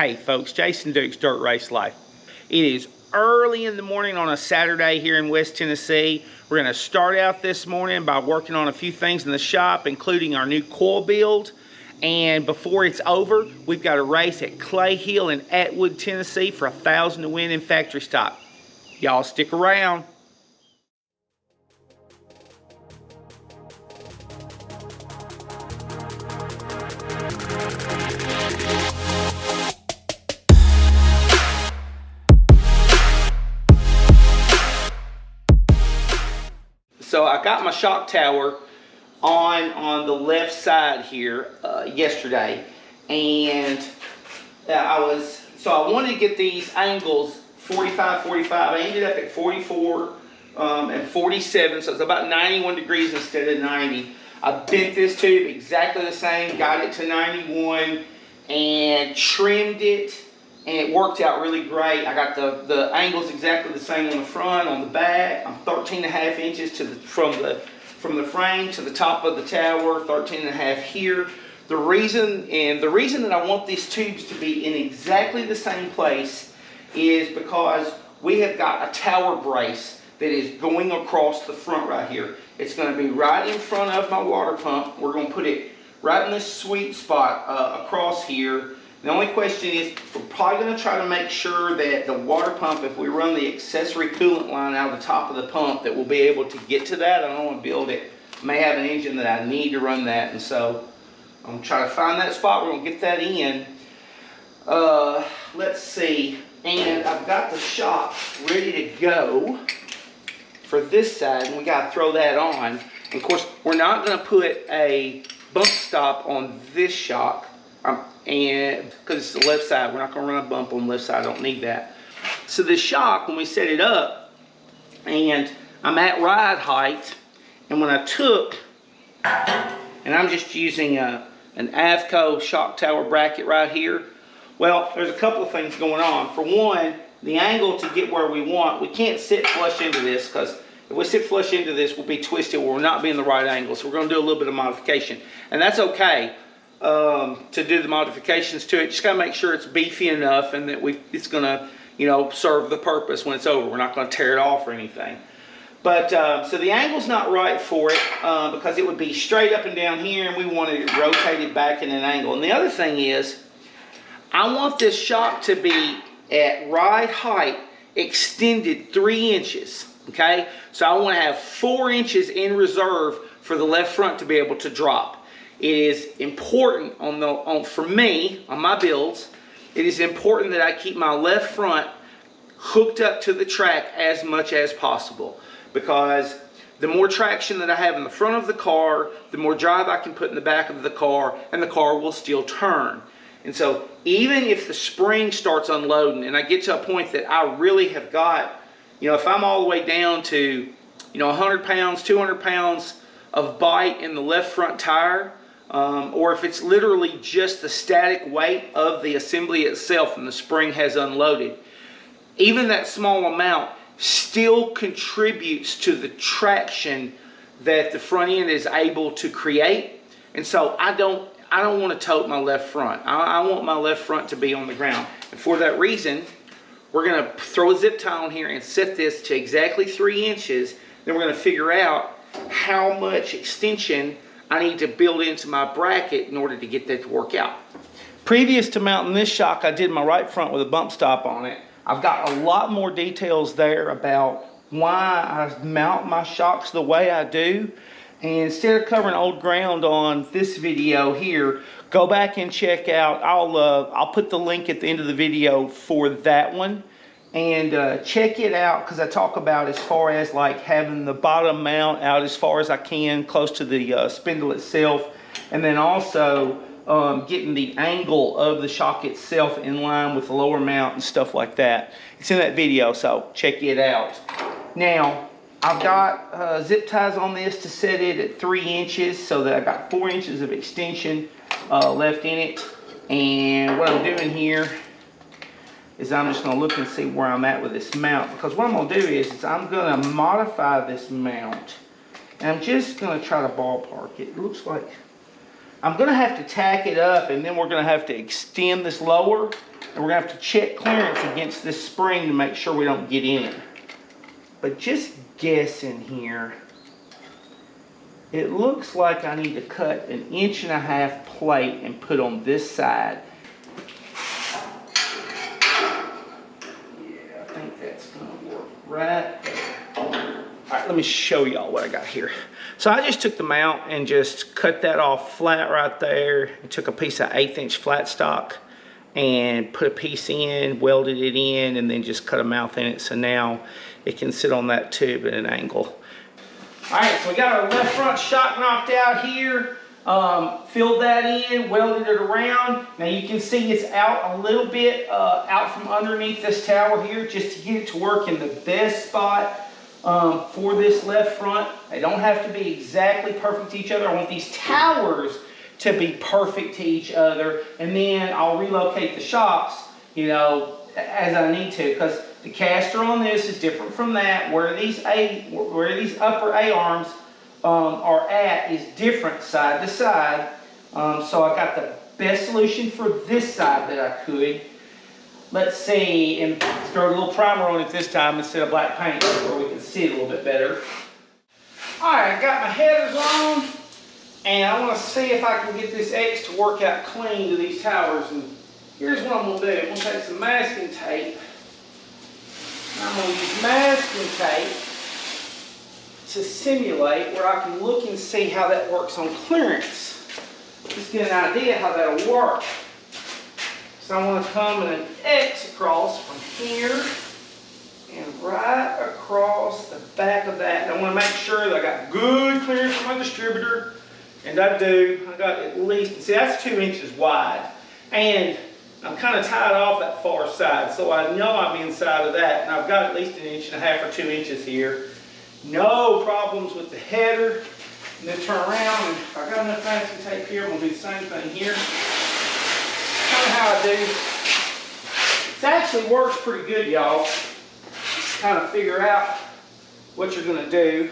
Hey folks, Jason Duke's Dirt Race Life. It is early in the morning on a Saturday here in West Tennessee. We're going to start out this morning by working on a few things in the shop, including our new coil build. And before it's over, we've got a race at Clay Hill in Atwood, Tennessee for $1,000 to win in factory stock. Y'all stick around. So I got my shock tower on the left side here yesterday, and I wanted to get these angles 45, 45. I ended up at 44 and 47, so it's about 91 degrees instead of 90. I bent this tube exactly the same, got it to 91, and trimmed it, and it worked out really great. I got the angles exactly the same on the front, on the back. I'm 13.5 inches from the frame to the top of the tower, 13.5 here. The reason that I want these tubes to be in exactly the same place is because we have got a tower brace that is going across the front right here. It's going to be right in front of my water pump. We're going to put it right in this sweet spot across here. The only question is, we're probably going to try to make sure that the water pump, if we run the accessory coolant line out of the top of the pump, that we'll be able to get to that. I don't want to build it. I may have an engine that I need to run that, and so I'm going to try to find that spot. We're going to get that in. Let's see. And I've got the shock ready to go for this side, and we got to throw that on. And of course, we're not going to put a bump stop on this shock. And because it's the left side, we're not going to run a bump on the left side. I don't need that. So the shock, when we set it up, and I'm at ride height, and when I took, and I'm just using an Avco shock tower bracket right here. Well, there's a couple of things going on. For one, the angle to get where we want, we can't sit flush into this, because if we sit flush into this, we'll be twisted where we'll not be in the right angle. So we're going to do a little bit of modification, and that's okay. To do the modifications to it. Just got to make sure it's beefy enough and that it's going to, serve the purpose when it's over. We're not going to tear it off or anything. But so the angle's not right for it because it would be straight up and down here, and we wanted it rotated back in an angle. And the other thing is, I want this shock to be at ride height extended 3 inches. Okay, so I want to have 4 inches in reserve for the left front to be able to drop. It is important for me, on my builds, it is important that I keep my left front hooked up to the track as much as possible, because the more traction that I have in the front of the car, the more drive I can put in the back of the car, and the car will still turn. And so even if the spring starts unloading and I get to a point that I really have got, if I'm all the way down to 100 pounds, 200 pounds of bite in the left front tire, or if it's literally just the static weight of the assembly itself and the spring has unloaded, even that small amount still contributes to the traction that the front end is able to create. And so I don't want to tote my left front. I want my left front to be on the ground. And for that reason, we're going to throw a zip tie on here and set this to exactly 3 inches. Then we're going to figure out how much extension I need to build into my bracket in order to get that to work out. Previous to mounting this shock, I did my right front with a bump stop on it. I've got a lot more details there about why I mount my shocks the way I do. And instead of covering old ground on this video here, go back and check out, I'll put the link at the end of the video for that one. And check it out, because I talk about as far as like having the bottom mount out as far as I can, close to the spindle itself, and then also getting the angle of the shock itself in line with the lower mount and stuff like that. It's in that video, so check it out. Now, I've got zip ties on this to set it at 3 inches, so that I've got 4 inches of extension left in it. And what I'm doing here is I'm just going to look and see where I'm at with this mount, because what I'm going to do is I'm going to modify this mount, and I'm just going to try to ballpark it. It looks like I'm gonna have to tack it up, and then we're gonna have to extend this lower, and we're gonna have to check clearance against this spring to make sure we don't get in. But just guessing here, it looks like I need to cut 1.5 inch plate and put on this side. Yeah, I think that's gonna work right there. All right, let me show y'all what I got here. So I just took the mount and just cut that off flat right there. I took a piece of 1/8 inch flat stock and put a piece in, welded it in, and then just cut a mouth in it so now it can sit on that tube at an angle. All right, so we got our left front shock knocked out here. Filled that in, welded it around. Now you can see it's out a little bit, out from underneath this tower here, just to get it to work in the best spot for this left front. They don't have to be exactly perfect to each other. I want these towers to be perfect to each other, and then I'll relocate the shocks, you know, as I need to, because the caster on this is different from that. Where these upper A-arms are at is different side to side. So I got the best solution for this side that I could. Let's see, and throw a little primer on it this time instead of black paint where we can see it a little bit better. All right, I got my headers on, and I want to see if I can get this X to work out clean to these towers. And here's what I'm going to do. I'm going to take some masking tape. I'm going to use masking tape to simulate where I can look and see how that works on clearance. Just get an idea how that'll work. So I want to come in an X across from here and right across the back of that. And I want to make sure that I got good clearance from my distributor. And I do. I got at least, see, that's 2 inches wide. And I'm kind of tied off that far side, so I know I'm inside of that. And I've got at least 1.5 inches or 2 inches here. No problems with the header. And then turn around, and if I got enough masking tape here, I'm going to do the same thing here. Kind of how I do. It actually works pretty good, y'all. Kind of figure out what you're going to do.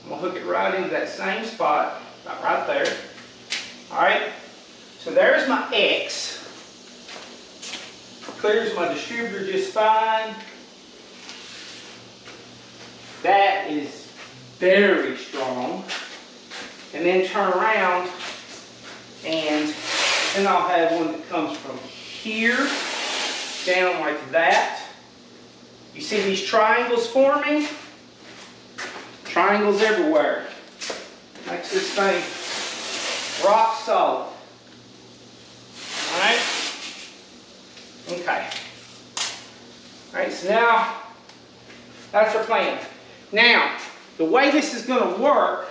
I'm going to hook it right into that same spot, right there. All right. So there's my X. Clears my distributor just fine. That is very strong. And then turn around, and then I'll have one that comes from here down like that. You see these triangles forming? Triangles everywhere. Makes this thing rock solid. Alright? Okay. Alright, so now that's our plan. Now, the way this is going to work,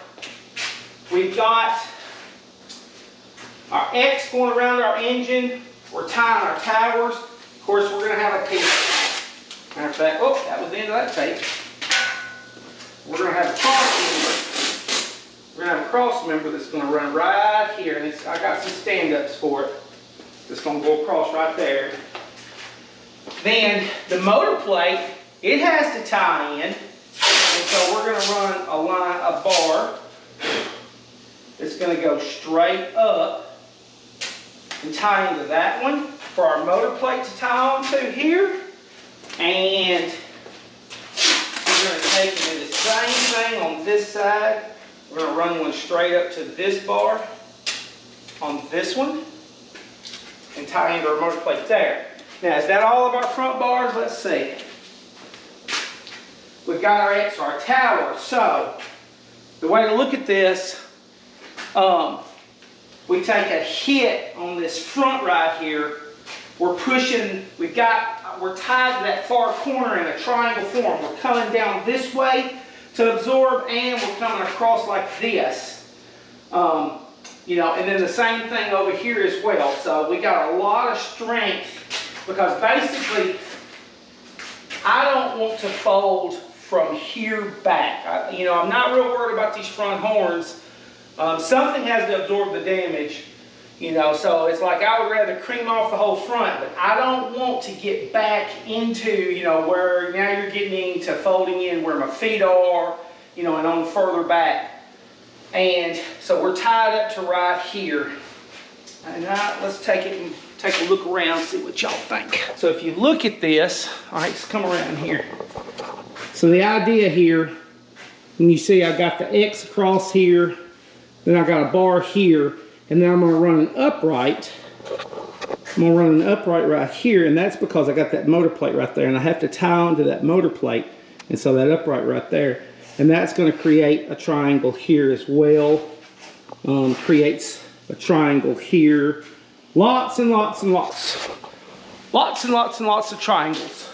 we've got our X going around our engine. We're tying our towers. Of course, we're going to have a piece. Matter of fact, oh, that was the end of that tape. We're going to have a cross member. We're going to have a cross member that's going to run right here. And I got some stand-ups for it. It's going to go across right there. Then the motor plate, it has to tie in. And so we're going to run a bar that's going to go straight up and tie into that one for our motor plate to tie onto here. And we're going to take and do the same thing on this side. We're going to run one straight up to this bar on this one and tie into our motor plate there. Now, is that all of our front bars? Let's see. We've got our X, our tower. So, the way to look at this, we take a hit on this front right here. We're pushing, we're tied to that far corner in a triangle form. We're coming down this way to absorb, and we're coming across like this. You know, and then the same thing over here as well. So we got a lot of strength because basically I don't want to fold from here back. You know, I'm not real worried about these front horns. Something has to absorb the damage, you know, so it's like I would rather cream off the whole front, but I don't want to get back into, you know, where now you're getting into folding in where my feet are, you know, and on further back. And so we're tied up to right here. And now let's take it and take a look around and see what y'all think. So if you look at this, all right, let's come around here. So the idea here, and you see I got the X across here, then I got a bar here, and then I'm gonna run an upright. I'm gonna run an upright right here, and that's because I got that motor plate right there, and I have to tie onto that motor plate, and so that upright right there, and that's gonna create a triangle here as well. Creates a triangle here. Lots and lots and lots. Lots and lots and lots of triangles.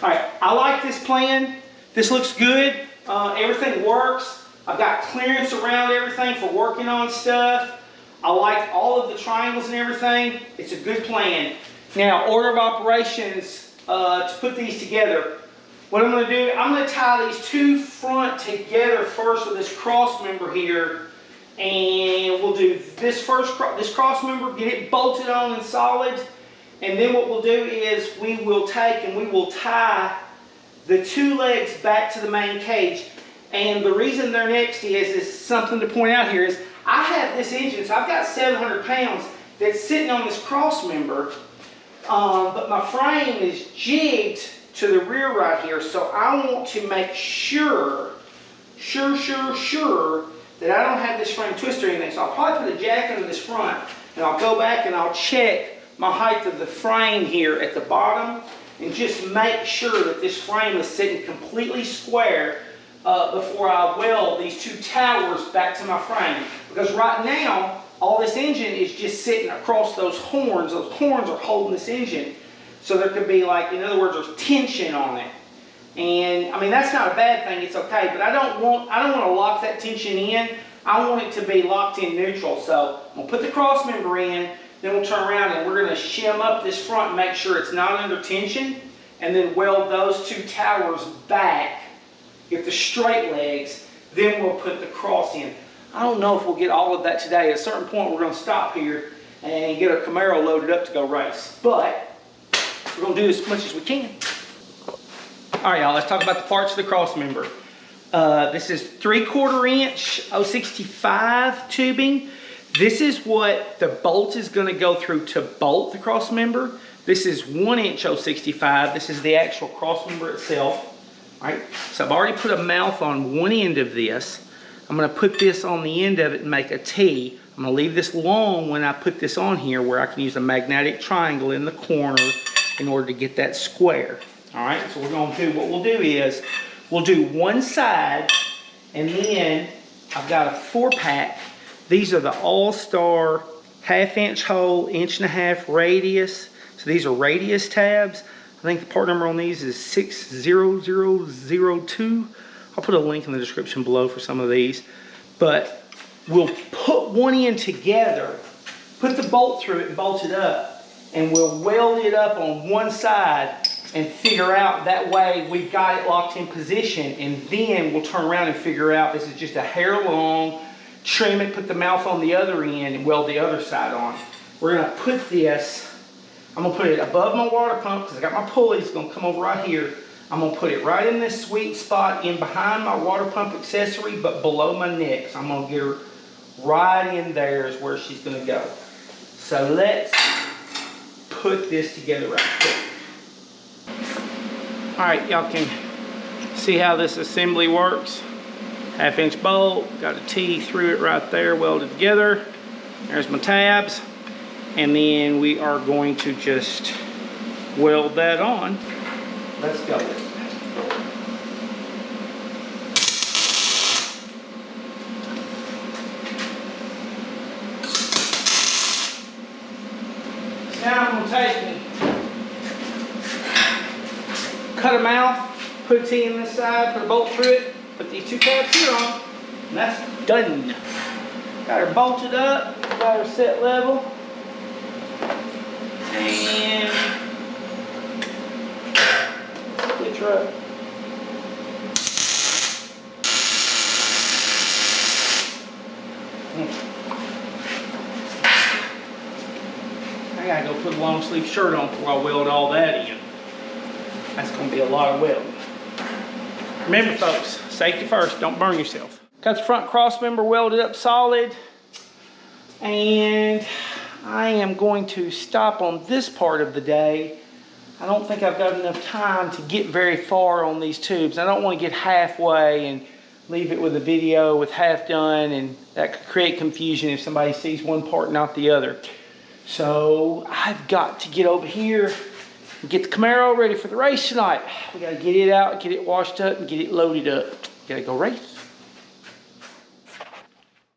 All right, I like this plan. This looks good. Everything works. I've got clearance around everything for working on stuff. I like all of the triangles and everything. It's a good plan. Now, order of operations to put these together. What I'm going to do, I'm going to tie these two front together first with this cross member here. And we'll do this cross member, get it bolted on and solid. And then what we'll do is we will take and we will tie the two legs back to the main cage. And the reason they're next is something to point out here is I have this engine, so I've got 700 pounds that's sitting on this cross member, but my frame is jigged to the rear right here, so I want to make sure that I don't have this frame twist or anything. So I'll probably put a jack under this front, and I'll go back and I'll check my height of the frame here at the bottom, and just make sure that this frame is sitting completely square before I weld these two towers back to my frame. Because right now, all this engine is just sitting across those horns. Those horns are holding this engine. So there could be, like, in other words, there's tension on it. And I mean, that's not a bad thing, it's okay, but I don't want to lock that tension in. I want it to be locked in neutral. So I'm gonna put the cross member in, then we'll turn around and we're gonna shim up this front and make sure it's not under tension, and then weld those two towers back, get the straight legs, then we'll put the cross in. I don't know if we'll get all of that today. At a certain point, we're gonna stop here and get our Camaro loaded up to go race. But we're gonna do as much as we can. All right, y'all, let's talk about the parts of the cross member. This is 3/4 inch 065 tubing. This is what the bolt is gonna go through to bolt the cross member. This is 1 inch 065. This is the actual cross member itself. All right, so I've already put a mouth on one end of this. I'm gonna put this on the end of it and make a T. I'm gonna leave this long when I put this on here, where I can use a magnetic triangle in the corner in order to get that square. All right, so what we'll do is, we'll do one side, and then I've got a 4-pack. These are the Allstar 1/2 inch hole, 1.5 inch radius. So these are radius tabs. I think the part number on these is 60002. I'll put a link in the description below for some of these. But we'll put one end together, put the bolt through it and bolt it up, and we'll weld it up on one side and figure out, that way we've got it locked in position, and then we'll turn around and figure out this is just a hair long, trim it, put the mouth on the other end, and weld the other side on. We're gonna put this, I'm gonna put it above my water pump because I got my pulleys gonna come over right here. I'm gonna put it right in this sweet spot in behind my water pump accessory, but below my neck. So I'm gonna get her right in there is where she's gonna go. So let's put this together right quick. All right, y'all can see how this assembly works. 1/2 inch bolt, got a T through it right there, welded together. There's my tabs. And then we are going to just weld that on. Let's go. Now I'm going to take and cut a mouth, put a T in this side, put a bolt through it, put these two tabs here on, and that's done. Got her bolted up, got her set level, and get her up. I gotta go put a long sleeve shirt on before I weld all that in. That's gonna be a lot of welding. Remember folks, safety first, don't burn yourself. Got the front cross member welded up solid. And I am going to stop on this part of the day. I don't think I've got enough time to get very far on these tubes. I don't want to get halfway and leave it with a video with half done, and that could create confusion if somebody sees one part and not the other. So I've got to get over here and get the Camaro ready for the race tonight. We got to get it out, get it washed up, and get it loaded up. Got to go race.